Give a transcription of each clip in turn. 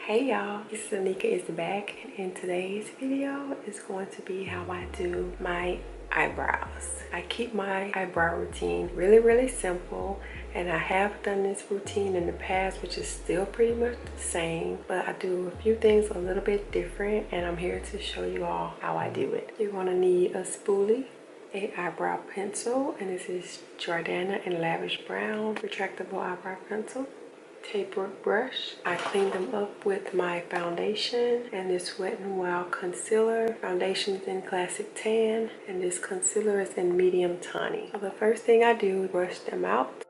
Hey y'all, PiecesofNika is back, and in today's video is going to be how I do my eyebrows. I keep my eyebrow routine really simple, and I have done this routine in the past, which is still pretty much the same, but I do a few things a little bit different, and I'm here to show you all how I do it. You're going to need a spoolie, a eyebrow pencil, and this is Jordana in Lavish Brown retractable eyebrow pencil. Taper brush. I cleaned them up with my foundation and this Wet n Wild concealer. Foundation is in Classic Tan and this concealer is in Medium Tawny. So the first thing I do is brush them out.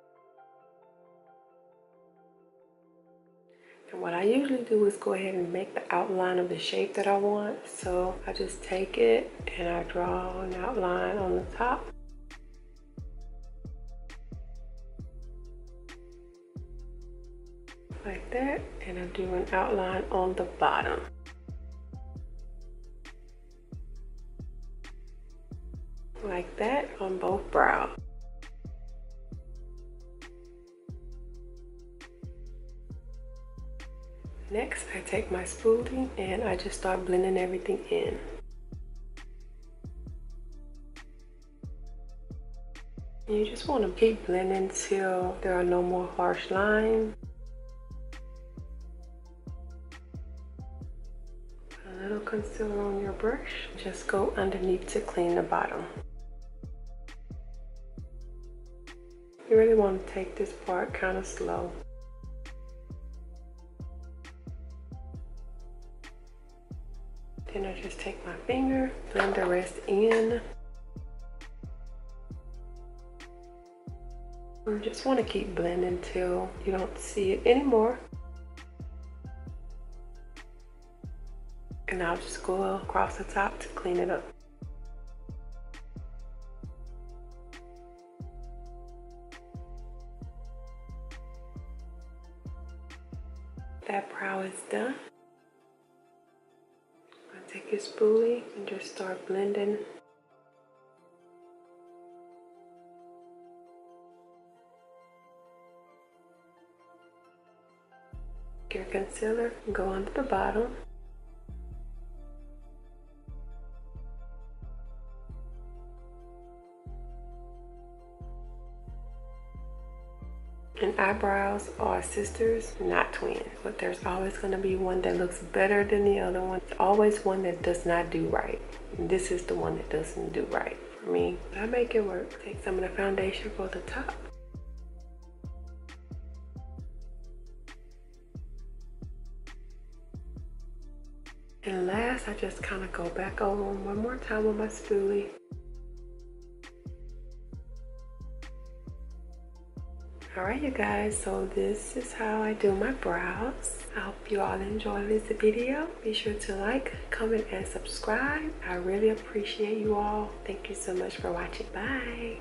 And what I usually do is go ahead and make the outline of the shape that I want. So I just take it and I draw an outline on the top. Like that, and I do an outline on the bottom. Like that on both brows. Next, I take my spoolie and I just start blending everything in. You just want to keep blending till there are no more harsh lines. Little concealer on your brush, just go underneath to clean the bottom. You really want to take this part kind of slow. Then I just take my finger, blend the rest in. You just want to keep blending till you don't see it anymore. And I'll just go across the top to clean it up. That brow is done. I take your spoolie and just start blending. Your concealer and go under the bottom. And eyebrows are sisters, not twins. But there's always going to be one that looks better than the other one. There's always one that does not do right. And this is the one that doesn't do right for me. But I make it work. Take some of the foundation for the top. And last, I just kind of go back over one more time with my spoolie. Alright you guys, so this is how I do my brows. I hope you all enjoyed this video. Be sure to like, comment, and subscribe. I really appreciate you all. Thank you so much for watching. Bye.